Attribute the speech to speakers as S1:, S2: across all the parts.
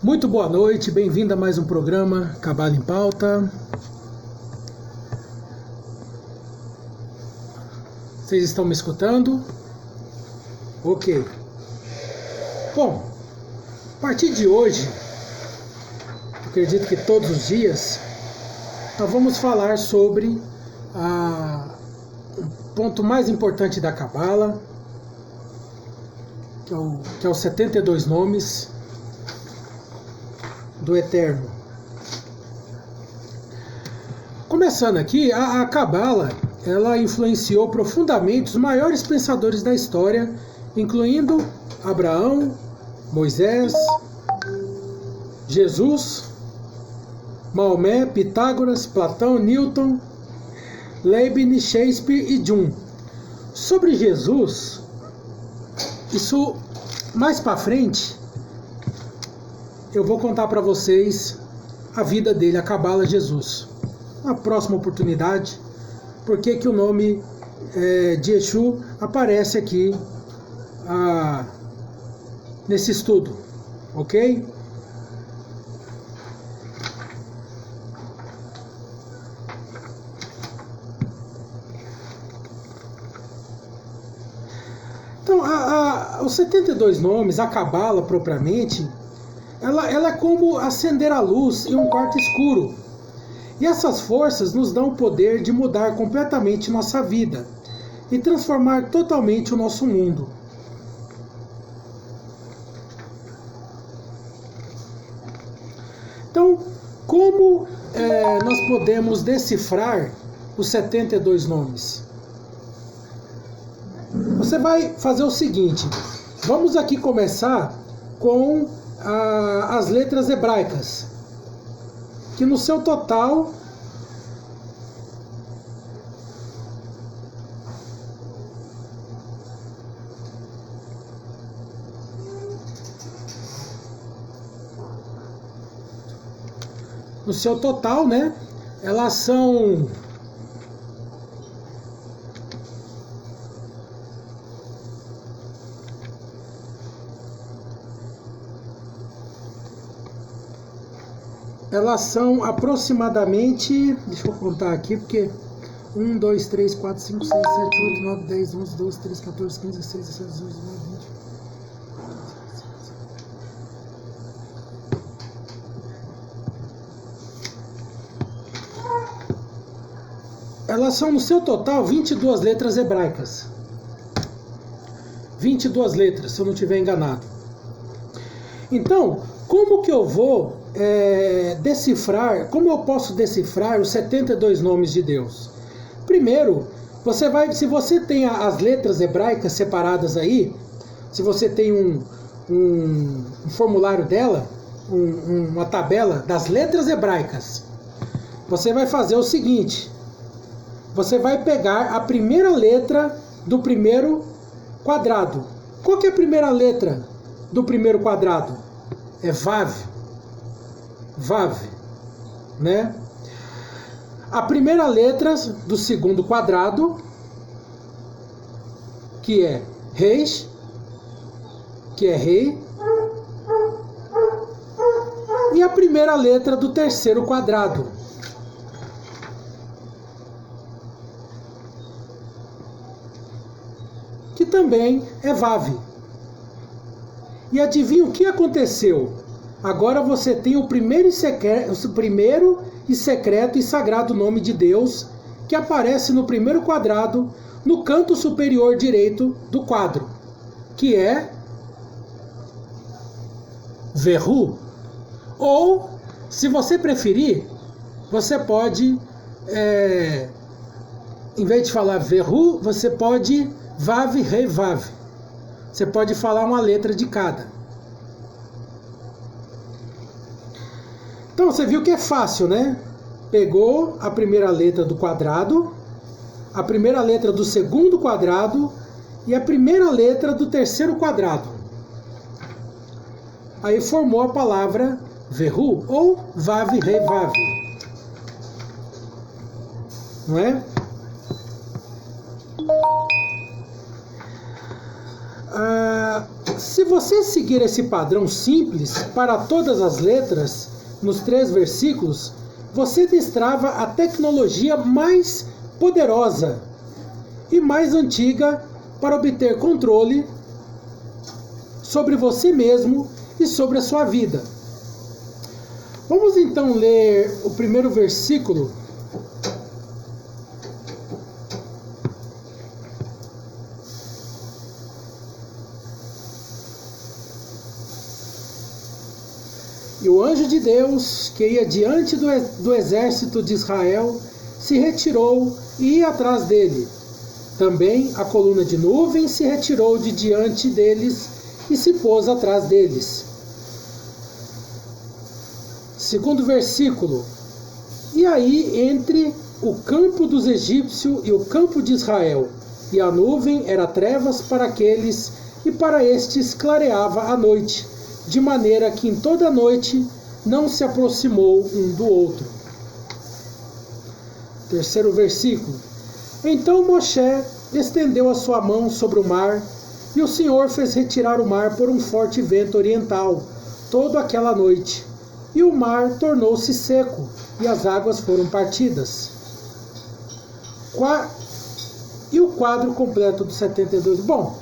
S1: Muito boa noite, bem-vindo a mais um programa Cabala em Pauta. Vocês estão me escutando? Ok. Bom, a partir de hoje, acredito que todos os dias, nós vamos falar sobre o ponto mais importante da Cabala, que é os 72 nomes do Eterno. Começando aqui, a Cabala, ela influenciou profundamente os maiores pensadores da história, incluindo Abraão, Moisés, Jesus, Maomé, Pitágoras, Platão, Newton, Leibniz, Shakespeare e Jung. Sobre Jesus, isso mais para frente, eu vou contar para vocês a vida dele, a Cabala Jesus. Na próxima oportunidade, por que o nome de Exu aparece aqui nesse estudo, ok? Então, os 72 nomes, a Cabala propriamente, ela é como acender a luz em um quarto escuro. E essas forças nos dão o poder de mudar completamente nossa vida e transformar totalmente o nosso mundo. Então, como nós podemos decifrar os 72 nomes? Você vai fazer o seguinte, vamos aqui começar com as letras hebraicas, que no seu total né, elas são 'aproximadamente, deixa eu contar aqui, porque 1, 2, 3, 4, 5, 6, 7, 8, 9, 10, 11, 12, 13, 14, 15, 16, 17, 18, 19, 20. Elas são, no seu total, 22 letras hebraicas. 22 letras, se eu não estiver enganado. Então, como que eu vou decifrar, como eu posso decifrar os 72 nomes de Deus? Primeiro, se você tem as letras hebraicas separadas aí, se você tem um formulário dela, uma tabela das letras hebraicas, você vai fazer o seguinte, você vai pegar a primeira letra do primeiro quadrado. Qual que é a primeira letra do primeiro quadrado? É Vav. Vav, né? A primeira letra do segundo quadrado, que é Reis, que é Rei, e a primeira letra do terceiro quadrado, que também é Vav. E adivinha o que aconteceu? Agora você tem o primeiro e secreto e sagrado nome de Deus, que aparece no primeiro quadrado, no canto superior direito do quadro, que é Vehu. Ou, se você preferir, você pode, em vez de falar Vehu, você pode Vav, Rei, Vav. Você pode falar uma letra de cada. Então você viu que é fácil, né? Pegou a primeira letra do quadrado, a primeira letra do segundo quadrado e a primeira letra do terceiro quadrado. Aí formou a palavra Vehu ou Vav, Rei, Vav. Não é? Se você seguir esse padrão simples para todas as letras, nos 3 versículos, você destrava a tecnologia mais poderosa e mais antiga para obter controle sobre você mesmo e sobre a sua vida. Vamos então ler o primeiro versículo. E o anjo de Deus, que ia diante do exército de Israel, se retirou e ia atrás dele. Também a coluna de nuvem se retirou de diante deles e se pôs atrás deles. Segundo versículo. E aí, entre o campo dos egípcios e o campo de Israel, e a nuvem era trevas para aqueles, e para estes clareava a noite, de maneira que em toda a noite não se aproximou um do outro. Terceiro versículo. Então Moshe estendeu a sua mão sobre o mar, e o Senhor fez retirar o mar por um forte vento oriental, toda aquela noite. E o mar tornou-se seco, e as águas foram partidas. E o quadro completo dos 72. Bom,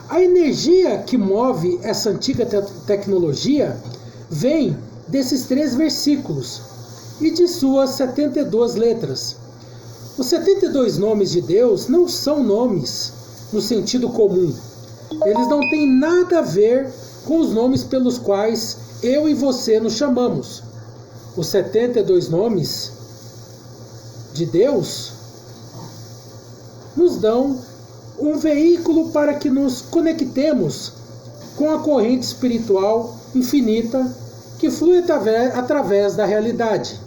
S1: a energia que move essa antiga tecnologia vem desses 3 versículos e de suas 72 letras. Os 72 nomes de Deus não são nomes no sentido comum. Eles não têm nada a ver com os nomes pelos quais eu e você nos chamamos. Os 72 nomes de Deus nos dão um veículo para que nos conectemos com a corrente espiritual infinita que flui através da realidade.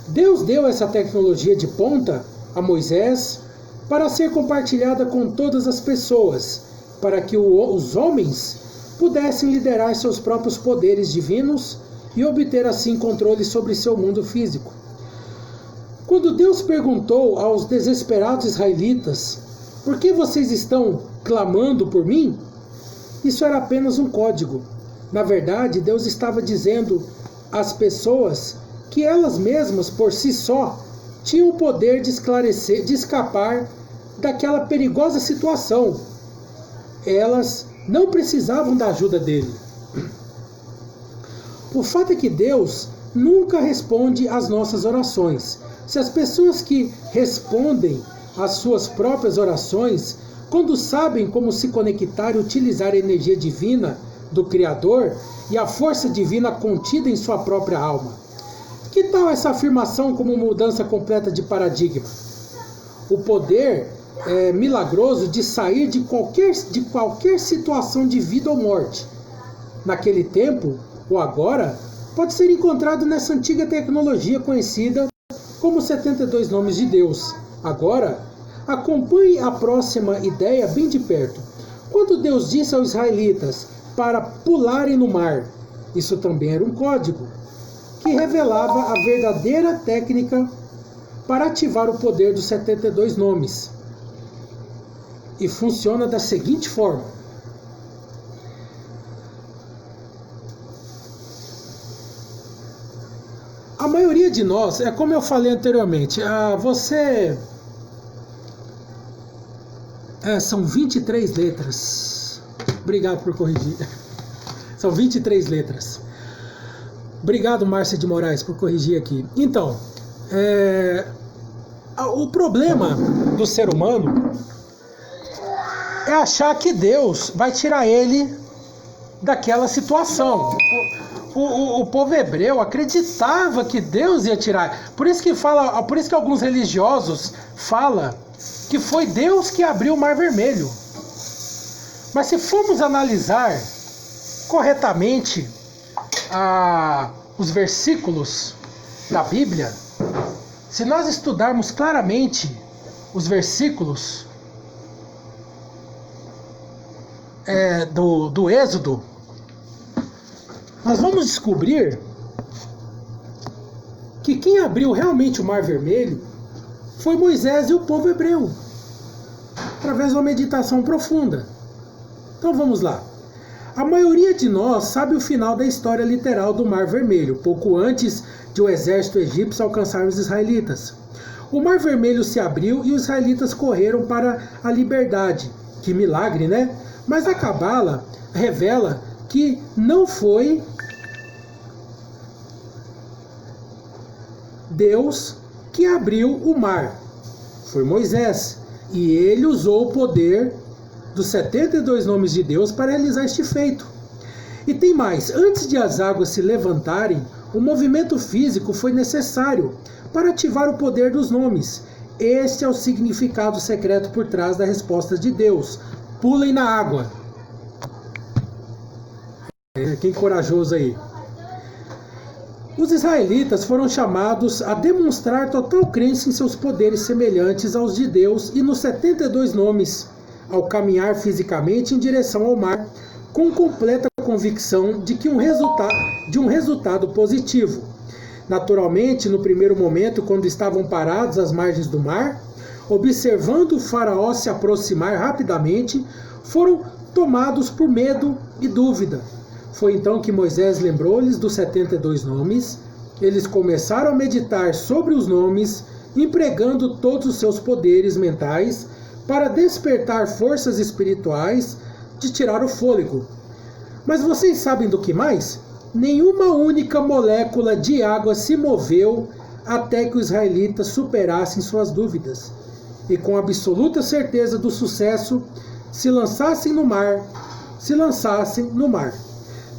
S1: Deus deu essa tecnologia de ponta a Moisés para ser compartilhada com todas as pessoas, para que os homens pudessem liderar seus próprios poderes divinos e obter assim controle sobre seu mundo físico. Quando Deus perguntou aos desesperados israelitas: por que vocês estão clamando por mim? Isso era apenas um código. Na verdade, Deus estava dizendo às pessoas que elas mesmas, por si só, tinham o poder de esclarecer, de escapar daquela perigosa situação. Elas não precisavam da ajuda dele. O fato é que Deus nunca responde às nossas orações. Se as pessoas que respondem às suas próprias orações, quando sabem como se conectar e utilizar a energia divina do Criador e a força divina contida em sua própria alma. Que tal essa afirmação como mudança completa de paradigma? O poder milagroso de sair de qualquer situação de vida ou morte, naquele tempo ou agora, pode ser encontrado nessa antiga tecnologia conhecida como 72 nomes de Deus. Agora, acompanhe a próxima ideia bem de perto. Quando Deus disse aos israelitas para pularem no mar, isso também era um código que revelava a verdadeira técnica para ativar o poder dos 72 nomes. E funciona da seguinte forma. A maioria de nós, é como eu falei anteriormente, são 23 letras. Obrigado por corrigir. São 23 letras. Obrigado, Márcia de Moraes, por corrigir aqui. Então, o problema do ser humano é achar que Deus vai tirar ele daquela situação. O povo hebreu acreditava que Deus ia tirar. Por isso que alguns religiosos falam que foi Deus que abriu o Mar Vermelho. Mas se formos analisar corretamente os versículos da Bíblia, se nós estudarmos claramente os versículos do Êxodo, nós vamos descobrir que quem abriu realmente o Mar Vermelho foi Moisés e o povo hebreu, através de uma meditação profunda. Então vamos lá. A maioria de nós sabe o final da história literal do Mar Vermelho, pouco antes de o exército egípcio alcançar os israelitas. O Mar Vermelho se abriu e os israelitas correram para a liberdade. Que milagre, né? Mas a Cabala revela que não foi Deus que abriu o mar. Foi Moisés. E ele usou o poder dos 72 nomes de Deus para realizar este feito. E tem mais, antes de as águas se levantarem, o movimento físico foi necessário para ativar o poder dos nomes. Este é o significado secreto por trás da resposta de Deus. Pulem na água. Quem corajoso aí. Os israelitas foram chamados a demonstrar total crença em seus poderes semelhantes aos de Deus e nos 72 nomes, ao caminhar fisicamente em direção ao mar, com completa convicção de que um resultado positivo. Naturalmente, no primeiro momento, quando estavam parados às margens do mar, observando o faraó se aproximar rapidamente, foram tomados por medo e dúvida. Foi então que Moisés lembrou-lhes dos 72 nomes. Eles começaram a meditar sobre os nomes, empregando todos os seus poderes mentais para despertar forças espirituais de tirar o fôlego. Mas vocês sabem do que mais? Nenhuma única molécula de água se moveu até que os israelitas superassem suas dúvidas e, com absoluta certeza do sucesso, se lançassem no mar.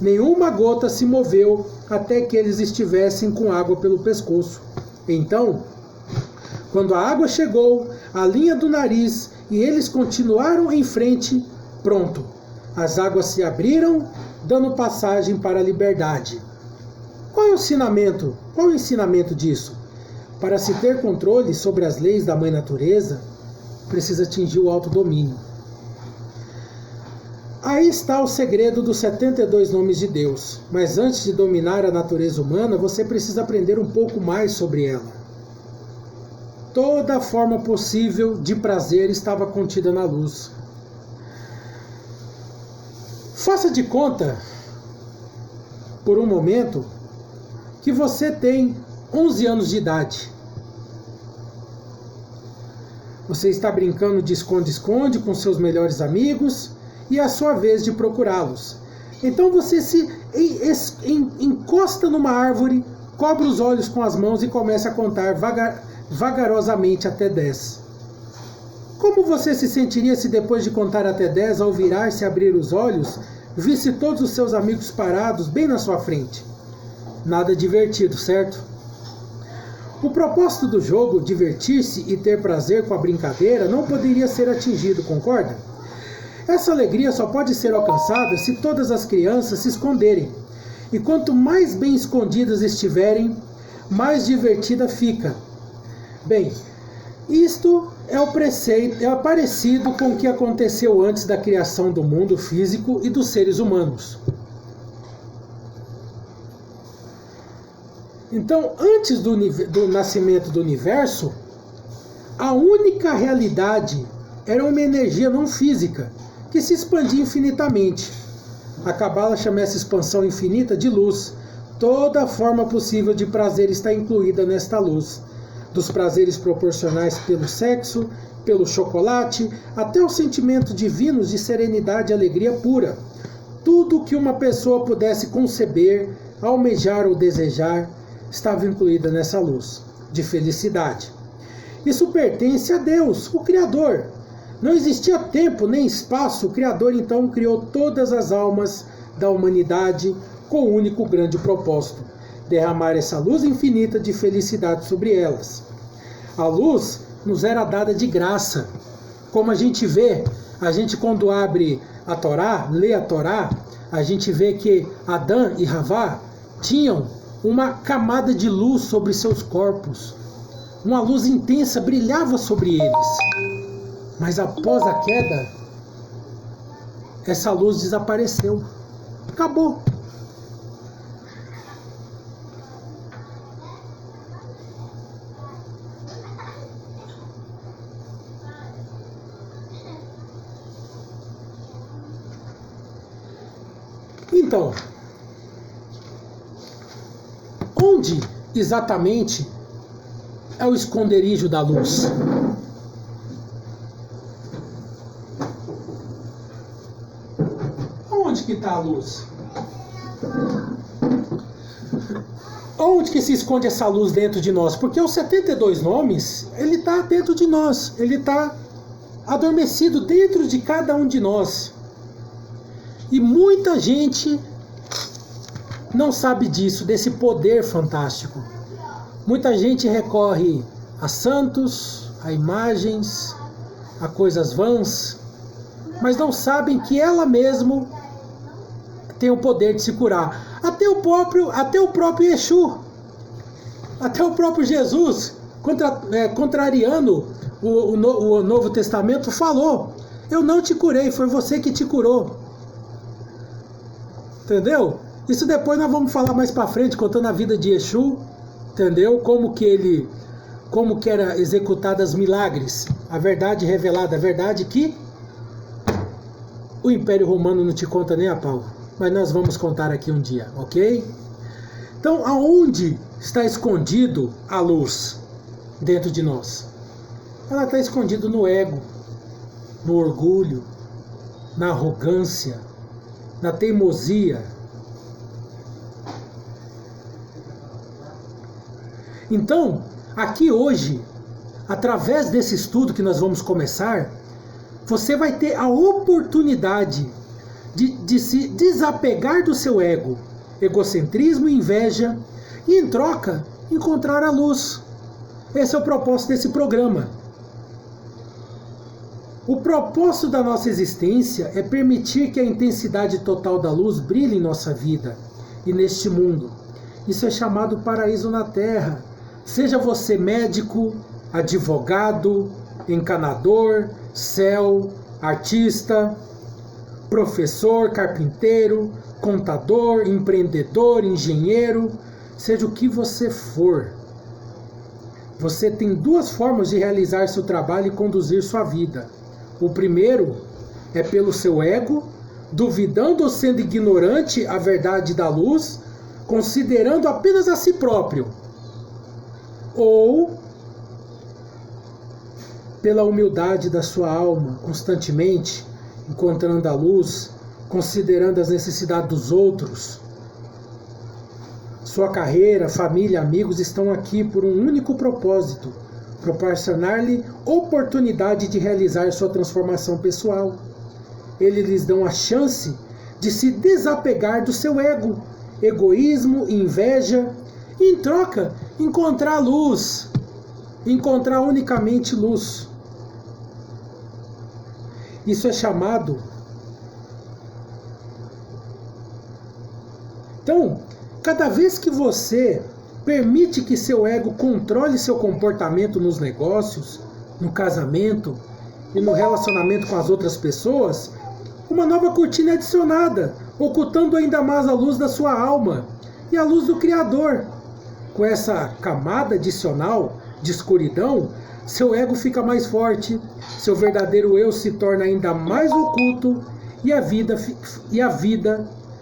S1: Nenhuma gota se moveu até que eles estivessem com água pelo pescoço. Então, quando a água chegou à linha do nariz e eles continuaram em frente, pronto, as águas se abriram, dando passagem para a liberdade. Qual é o ensinamento? Qual é o ensinamento disso? Para se ter controle sobre as leis da mãe natureza, precisa atingir o autodomínio. Aí está o segredo dos 72 nomes de Deus. Mas antes de dominar a natureza humana, você precisa aprender um pouco mais sobre ela. Toda forma possível de prazer estava contida na luz. Faça de conta, por um momento, que você tem 11 anos de idade. Você está brincando de esconde-esconde com seus melhores amigos e é a sua vez de procurá-los. Então você se encosta numa árvore, cobre os olhos com as mãos e começa a contar vagarosamente até 10. Como você se sentiria se depois de contar até 10, ao virar-se e abrir os olhos, visse todos os seus amigos parados bem na sua frente? Nada divertido, certo? O propósito do jogo, divertir-se e ter prazer com a brincadeira, não poderia ser atingido, concorda? Essa alegria só pode ser alcançada se todas as crianças se esconderem. E quanto mais bem escondidas estiverem, mais divertida fica. Bem, isto é parecido com o que aconteceu antes da criação do mundo físico e dos seres humanos. Então, antes do nascimento do universo, a única realidade era uma energia não física, que se expandia infinitamente. A Cabala chama essa expansão infinita de luz. Toda forma possível de prazer está incluída nesta luz. Dos prazeres proporcionais pelo sexo, pelo chocolate, até os sentimentos divinos de serenidade e alegria pura. Tudo que uma pessoa pudesse conceber, almejar ou desejar, estava incluída nessa luz de felicidade. Isso pertence a Deus, o Criador. Não existia tempo nem espaço, o Criador então criou todas as almas da humanidade com o único grande propósito: derramar essa luz infinita de felicidade sobre elas. A luz nos era dada de graça. Como a gente vê, quando abre a Torá, lê a Torá, a gente vê que Adão e Havá tinham uma camada de luz sobre seus corpos. Uma luz intensa brilhava sobre eles. Mas após a queda, essa luz desapareceu. Acabou. Então, onde exatamente é o esconderijo da luz? Onde que está a luz? Onde que se esconde essa luz dentro de nós? Porque os 72 nomes, ele está dentro de nós. Ele está adormecido dentro de cada um de nós. E muita gente não sabe disso, desse poder fantástico. Muita gente recorre a santos, a imagens, a coisas vãs, mas não sabem que ela mesmo tem o poder de se curar. Até o próprio Exu, até o próprio Jesus, contrariando o Novo Testamento, falou: eu não te curei, foi você que te curou. Entendeu? Isso depois nós vamos falar mais para frente, contando a vida de Exu, entendeu? Como que era executadas milagres, a verdade revelada, a verdade que o Império Romano não te conta nem a pau, mas nós vamos contar aqui um dia, ok? Então, aonde está escondido a luz dentro de nós? Ela está escondida no ego, no orgulho, na arrogância, na teimosia. Então, aqui hoje, através desse estudo que nós vamos começar, você vai ter a oportunidade de se desapegar do seu ego, egocentrismo e inveja, e em troca, encontrar a luz. Esse é o propósito desse programa. O propósito da nossa existência é permitir que a intensidade total da luz brilhe em nossa vida e neste mundo. Isso é chamado paraíso na Terra. Seja você médico, advogado, encanador, céu, artista, professor, carpinteiro, contador, empreendedor, engenheiro, seja o que você for. Você tem duas formas de realizar seu trabalho e conduzir sua vida. O primeiro é pelo seu ego, duvidando ou sendo ignorante a verdade da luz, considerando apenas a si próprio. Ou pela humildade da sua alma, constantemente encontrando a luz, considerando as necessidades dos outros. Sua carreira, família, amigos estão aqui por um único propósito: proporcionar-lhe oportunidade de realizar sua transformação pessoal. Eles lhes dão a chance de se desapegar do seu ego, egoísmo e inveja, e, em troca, encontrar luz, encontrar unicamente luz. Isso é chamado... Então, cada vez que você permite que seu ego controle seu comportamento nos negócios, no casamento e no relacionamento com as outras pessoas, uma nova cortina é adicionada, ocultando ainda mais a luz da sua alma e a luz do Criador. Com essa camada adicional de escuridão, seu ego fica mais forte, seu verdadeiro eu se torna ainda mais oculto e a vida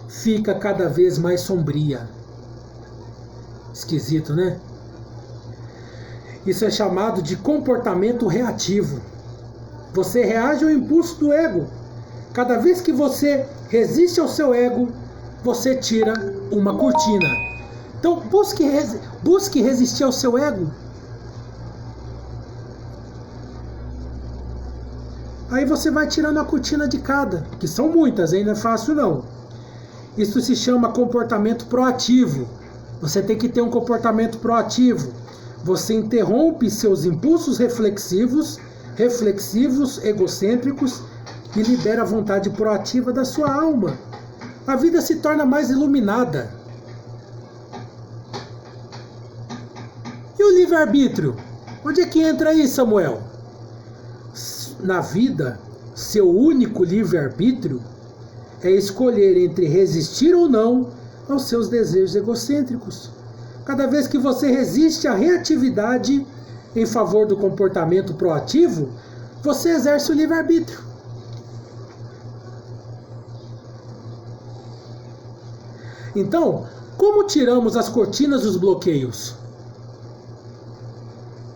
S1: fica cada vez mais sombria. Esquisito, né? Isso é chamado de comportamento reativo. Você reage ao impulso do ego. Cada vez que você resiste ao seu ego, você tira uma cortina. Então, busque resistir ao seu ego. Aí você vai tirando a cortina de cada, que são muitas, hein? Não é fácil não. Isso se chama comportamento proativo. Você tem que ter um comportamento proativo. Você interrompe seus impulsos reflexivos, egocêntricos, e libera a vontade proativa da sua alma. A vida se torna mais iluminada. E o livre-arbítrio? Onde é que entra aí, Samuel? Na vida, seu único livre-arbítrio é escolher entre resistir ou não aos seus desejos egocêntricos. Cada vez que você resiste à reatividade em favor do comportamento proativo, você exerce o livre-arbítrio. Então, como tiramos as cortinas dos bloqueios?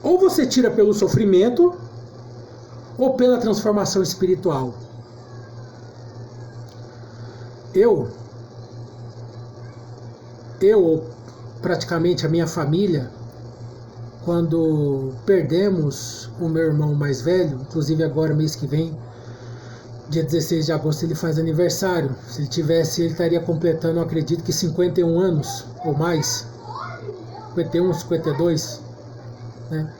S1: Ou você tira pelo sofrimento, ou pela transformação espiritual. Eu, praticamente a minha família, quando perdemos o meu irmão mais velho, inclusive agora, mês que vem, dia 16 de agosto, ele faz aniversário. Se ele tivesse, ele estaria completando, eu acredito que 51 anos ou mais. 51, 52, né?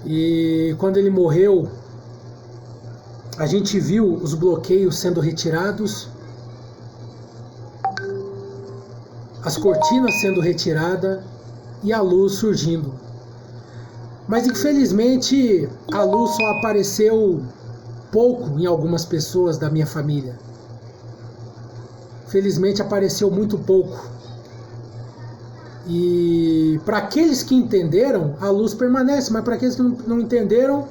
S1: E quando ele morreu, a gente viu os bloqueios sendo retirados, as cortinas sendo retiradas e a luz surgindo. Mas infelizmente a luz só apareceu pouco em algumas pessoas da minha família. Felizmente apareceu muito pouco. E para aqueles que entenderam, a luz permanece, mas para aqueles que não entenderam,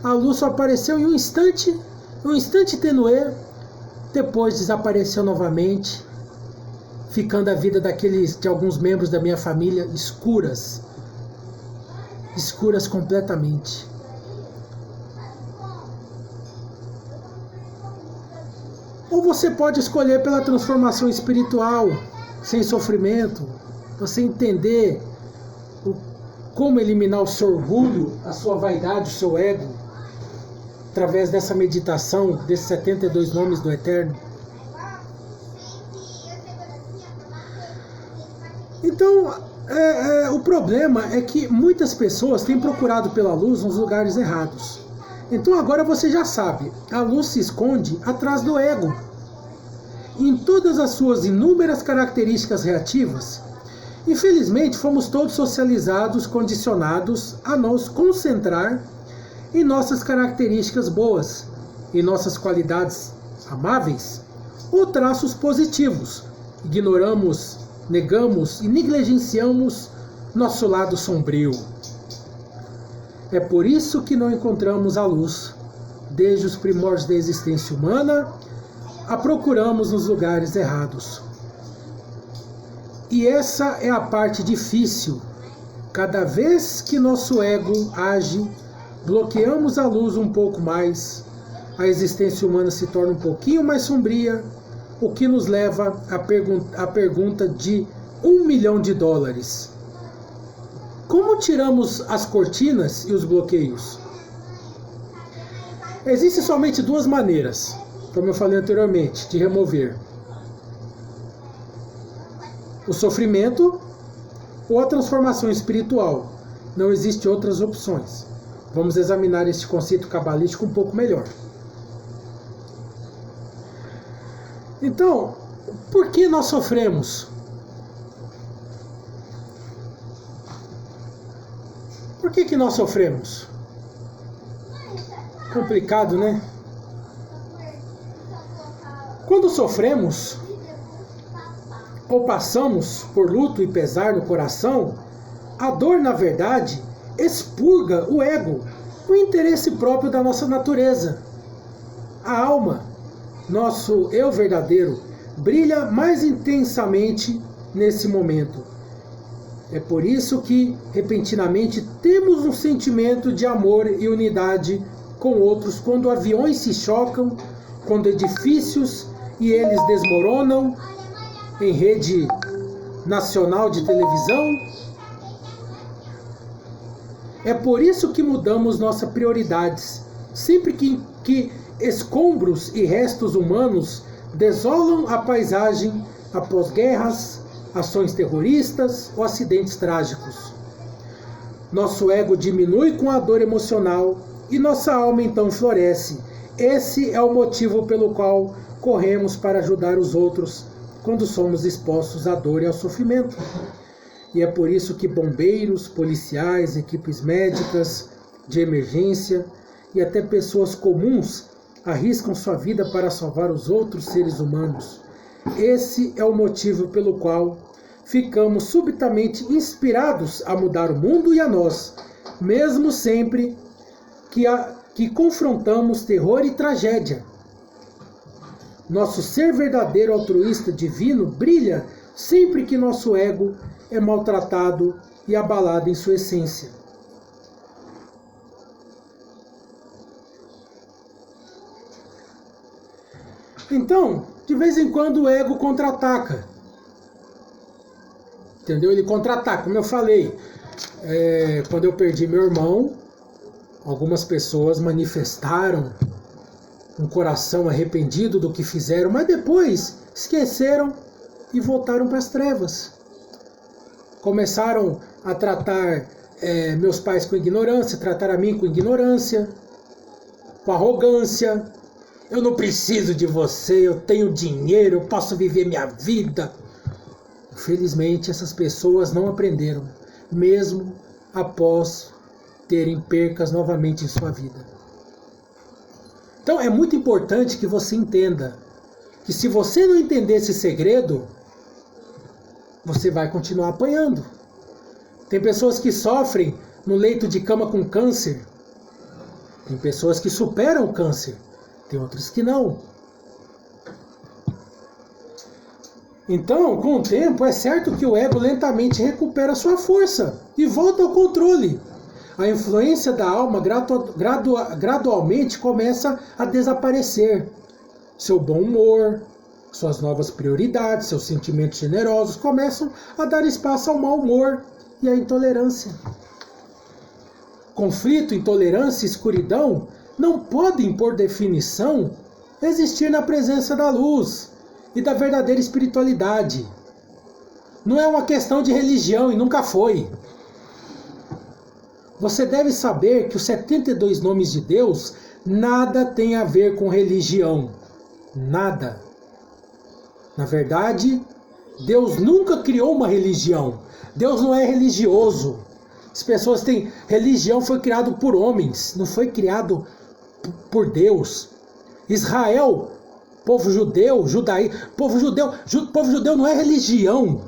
S1: a luz só apareceu em um instante tenue, depois desapareceu novamente, ficando a vida de alguns membros da minha família escuras completamente. Ou você pode escolher pela transformação espiritual, sem sofrimento, você entender como eliminar o seu orgulho, a sua vaidade, o seu ego, através dessa meditação, desses 72 nomes do Eterno. Então, o problema é que muitas pessoas têm procurado pela luz nos lugares errados. Então agora você já sabe, a luz se esconde atrás do ego. Em todas as suas inúmeras características reativas, infelizmente fomos todos socializados, condicionados a nos concentrar em nossas características boas, em nossas qualidades amáveis ou traços positivos. Ignoramos, negamos e negligenciamos nosso lado sombrio. É por isso que não encontramos a luz. Desde os primórdios da existência humana, a procuramos nos lugares errados. E essa é a parte difícil. Cada vez que nosso ego age, bloqueamos a luz um pouco mais, a existência humana se torna um pouquinho mais sombria, o que nos leva à pergunta de $1 milhão. Como tiramos as cortinas e os bloqueios? Existem somente duas maneiras, como eu falei anteriormente, de remover: o sofrimento ou a transformação espiritual. Não existem outras opções. Vamos examinar este conceito cabalístico um pouco melhor. Então, por que nós sofremos? Por que nós sofremos? Complicado, né? Quando sofremos ou passamos por luto e pesar no coração, a dor, na verdade, expurga o ego, o interesse próprio da nossa natureza. A alma, nosso eu verdadeiro, brilha mais intensamente nesse momento. É por isso que, repentinamente, temos um sentimento de amor e unidade com outros quando aviões se chocam, quando edifícios e eles desmoronam em rede nacional de televisão. É por isso que mudamos nossas prioridades. Sempre que escombros e restos humanos desolam a paisagem após guerras, ações terroristas ou acidentes trágicos. Nosso ego diminui com a dor emocional e nossa alma então floresce. Esse é o motivo pelo qual corremos para ajudar os outros quando somos expostos à dor e ao sofrimento. E é por isso que bombeiros, policiais, equipes médicas de emergência e até pessoas comuns arriscam sua vida para salvar os outros seres humanos. Esse é o motivo pelo qual ficamos subitamente inspirados a mudar o mundo e a nós, mesmo sempre que confrontamos terror e tragédia. Nosso ser verdadeiro, altruísta, divino, brilha sempre que nosso ego é maltratado e abalado em sua essência. Então, de vez em quando o ego contra-ataca. Entendeu? Ele contra-ataca, como eu falei. Quando eu perdi meu irmão, algumas pessoas manifestaram um coração arrependido do que fizeram, mas depois esqueceram e voltaram para as trevas. Começaram a tratar meus pais com ignorância, tratar a mim com ignorância, com arrogância. Eu não preciso de você, eu tenho dinheiro, eu posso viver minha vida. Infelizmente, essas pessoas não aprenderam, mesmo após terem percas novamente em sua vida. Então, é muito importante que você entenda que se você não entender esse segredo, você vai continuar apanhando. Tem pessoas que sofrem no leito de cama com câncer. Tem pessoas que superam o câncer. Tem outras que não. Então, com o tempo, é certo que o ego lentamente recupera sua força e volta ao controle. A influência da alma gradualmente começa a desaparecer. Seu bom humor, suas novas prioridades, seus sentimentos generosos começam a dar espaço ao mau humor e à intolerância. Conflito, intolerância e escuridão não podem, por definição, existir na presença da luz e da verdadeira espiritualidade. Não é uma questão de religião e nunca foi. Você deve saber que os 72 nomes de Deus nada tem a ver com religião. Nada. Na verdade, Deus nunca criou uma religião. Deus não é religioso. As pessoas têm... Religião foi criado por homens, não foi criado por Deus. Israel, povo judeu, povo judeu não é religião.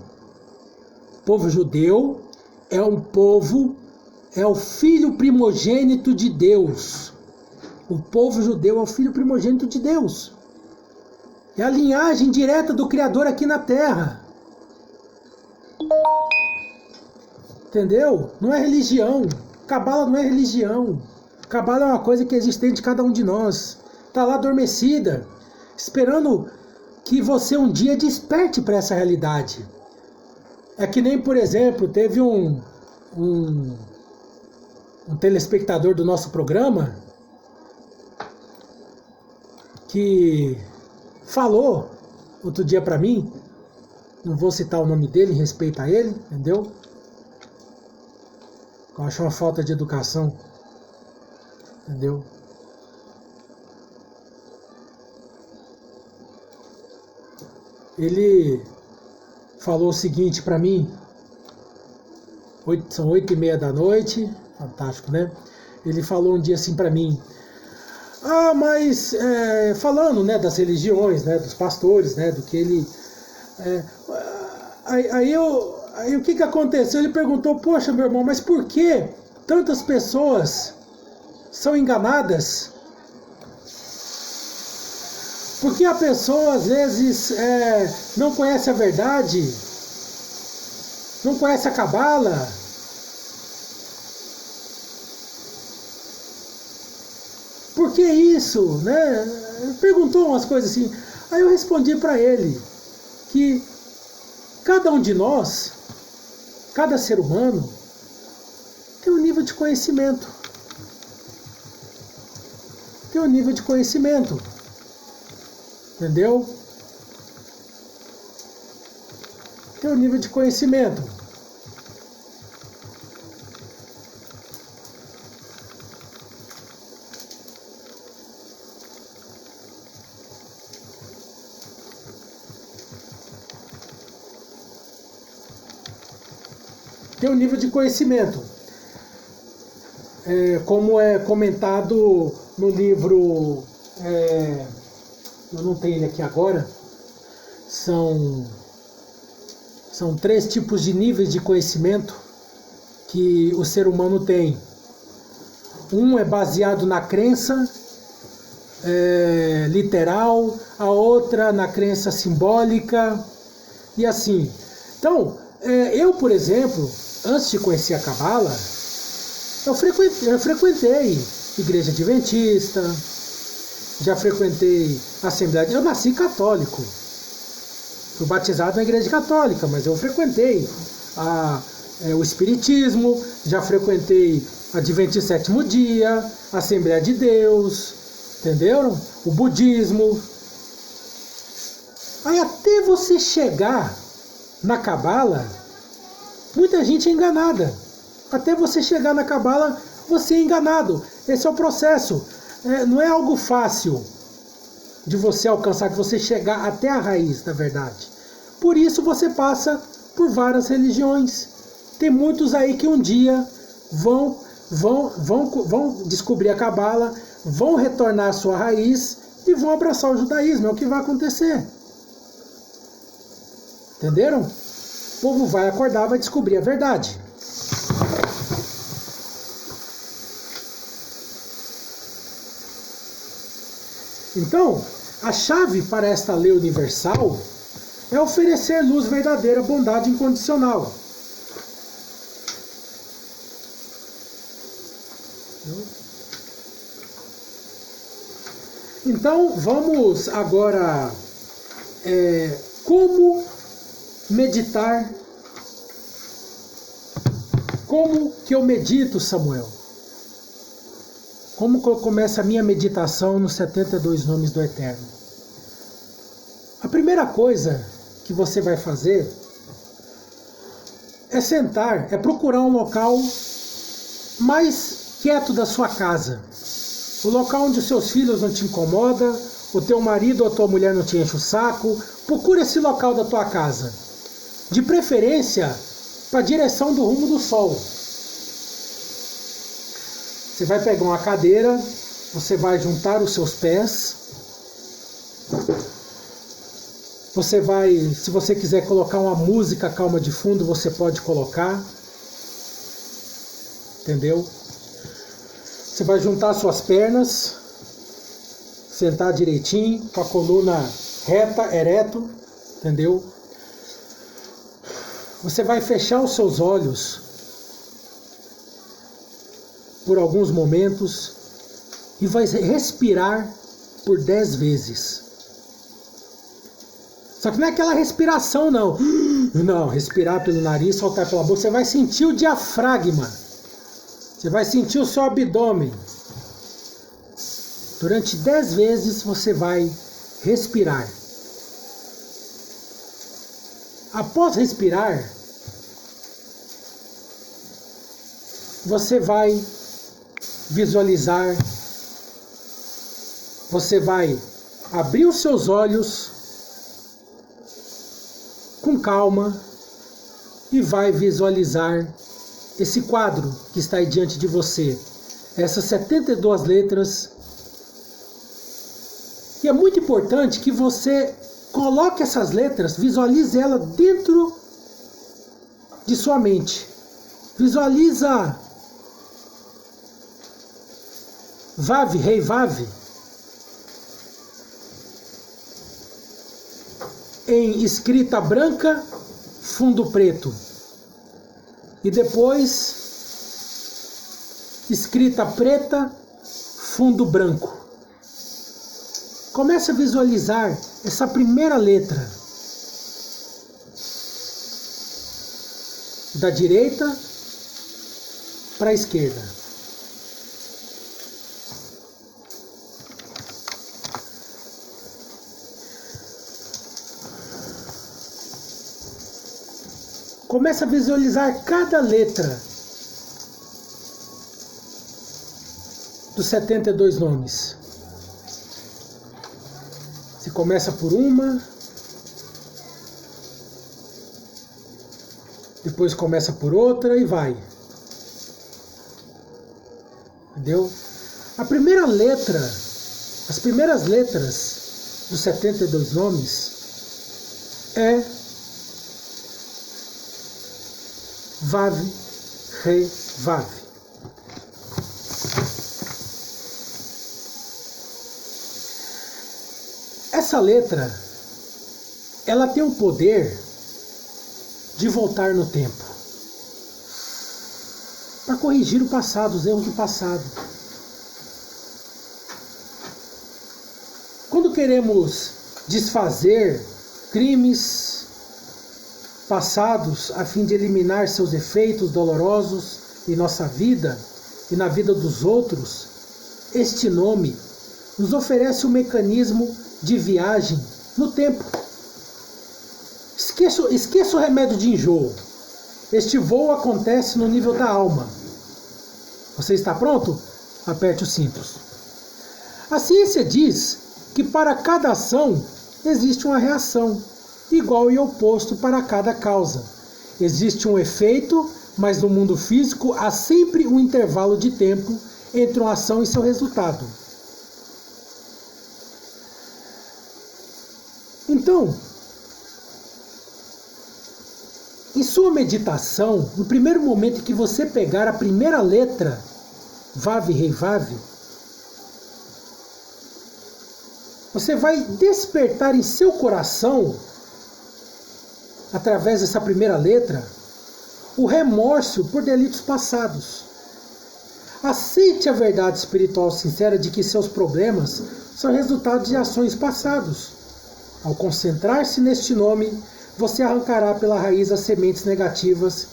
S1: Povo judeu é um povo, é o filho primogênito de Deus. O povo judeu é o filho primogênito de Deus. É a linhagem direta do Criador aqui na Terra. Entendeu? Não é religião. Cabala não é religião. Cabala é uma coisa que existe dentro de cada um de nós. Está lá adormecida, esperando que você um dia desperte para essa realidade. É que nem, por exemplo, teve um telespectador do nosso programa que falou outro dia para mim, não vou citar o nome dele, em respeito a ele, entendeu? Eu acho uma falta de educação, entendeu? Ele falou o seguinte para mim, são 8h30 da noite, fantástico, né? Ele falou um dia assim para mim, mas falando, né, das religiões, né, dos pastores, né, do que ele... Aí o que aconteceu? Ele perguntou, poxa, meu irmão, mas por que tantas pessoas são enganadas? Por que a pessoa, às vezes, não conhece a verdade? Não conhece a cabala? Por que isso? Né? Ele perguntou umas coisas assim. Aí eu respondi para ele que cada um de nós, cada ser humano, tem um nível de conhecimento. Tem um nível de conhecimento. Entendeu? Tem um nível de conhecimento. Tem um nível de conhecimento. Como é comentado no livro... eu não tenho ele aqui agora, são 3 tipos de níveis de conhecimento que o ser humano tem. Um é baseado na crença, literal, a outra na crença simbólica e assim. Então, eu, por exemplo, antes de conhecer a Cabala, eu frequentei igreja adventista, já frequentei Assembleia. Eu nasci católico, fui batizado na igreja católica, mas eu frequentei o Espiritismo, já frequentei Adventista Sétimo Dia, Assembleia de Deus, entenderam? O Budismo. Aí até você chegar na Cabala, muita gente é enganada. Até você chegar na Cabala, você é enganado. Esse é o processo. Não é algo fácil de você alcançar, de você chegar até a raiz da verdade. Por isso você passa por várias religiões. Tem muitos aí que um dia vão descobrir a Cabala, vão retornar à sua raiz e vão abraçar o judaísmo. É o que vai acontecer. Entenderam? O povo vai acordar, vai descobrir a verdade. Então, a chave para esta lei universal é oferecer luz verdadeira, bondade incondicional. Então, vamos agora como meditar. Como que eu medito, Samuel? Como começa a minha meditação nos 72 nomes do Eterno? A primeira coisa que você vai fazer é sentar, é procurar um local mais quieto da sua casa. O local onde os seus filhos não te incomodam, o teu marido ou a tua mulher não te enche o saco. Procura esse local da tua casa. De preferência, para a direção do rumo do sol. Você vai pegar uma cadeira, você vai juntar os seus pés. Você vai, se você quiser colocar uma música calma de fundo, você pode colocar. Entendeu? Você vai juntar suas pernas, sentar direitinho, com a coluna reta, ereto, entendeu? Você vai fechar os seus olhos por alguns momentos e vai respirar por 10 vezes. Só que não é aquela respiração, não. Não, respirar pelo nariz, soltar pela boca. Você vai sentir o diafragma. Você vai sentir o seu abdômen. Durante 10 vezes você vai respirar. Após respirar, você vai visualizar, você vai abrir os seus olhos com calma e vai visualizar esse quadro que está aí diante de você, essas 72 letras. E é muito importante que você coloque essas letras, visualize ela dentro de sua mente. Visualiza Vav, Rei Vav, em escrita branca, fundo preto. E depois, escrita preta, fundo branco. Comece a visualizar essa primeira letra. Da direita para a esquerda. Comece a visualizar cada letra dos 72 nomes. Você começa por uma, depois começa por outra e vai. Entendeu? A primeira letra, as primeiras letras dos 72 nomes é Vav, Re, Vav. essa letra, ela tem o poder de voltar no tempo, para corrigir o passado, os erros do passado. Quando queremos desfazer crimes passados a fim de eliminar seus efeitos dolorosos em nossa vida e na vida dos outros, este nome nos oferece um mecanismo de viagem no tempo. Esqueça o remédio de enjoo. Este voo acontece no nível da alma. Você está pronto? Aperte os cintos. A ciência diz que para cada ação existe uma reação, igual e oposto para cada causa. Existe um efeito, mas no mundo físico há sempre um intervalo de tempo entre uma ação e seu resultado. Então, em sua meditação, no primeiro momento em que você pegar a primeira letra, Vav, Rei, Vav, você vai despertar em seu coração, através dessa primeira letra, o remorso por delitos passados. Aceite a verdade espiritual sincera de que seus problemas são resultado de ações passadas. Ao concentrar-se neste nome, você arrancará pela raiz as sementes negativas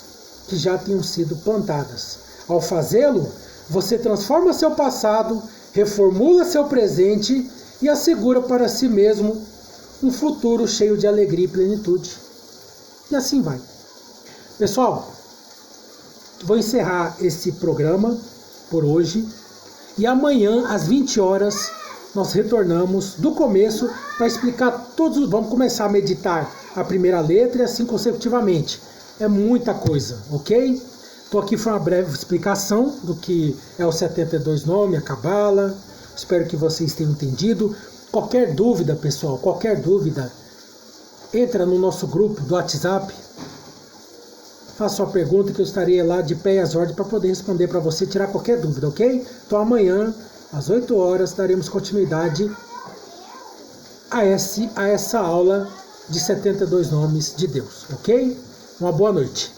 S1: que já tinham sido plantadas. Ao fazê-lo, você transforma seu passado, reformula seu presente e assegura para si mesmo um futuro cheio de alegria e plenitude. E assim vai. Pessoal, vou encerrar esse programa por hoje e amanhã às 20 horas nós retornamos do começo para explicar todos. Vamos começar a meditar a primeira letra e assim consecutivamente. É muita coisa, ok? Estou aqui para uma breve explicação do que é o 72 nome, a Cabala. Espero que vocês tenham entendido. Qualquer dúvida, pessoal, qualquer dúvida, entra no nosso grupo do WhatsApp. Faça sua pergunta que eu estarei lá de pé e às ordens para poder responder para você, tirar qualquer dúvida, ok? Então amanhã, às 8 horas, daremos continuidade a essa aula de 72 nomes de Deus, ok? Uma boa noite.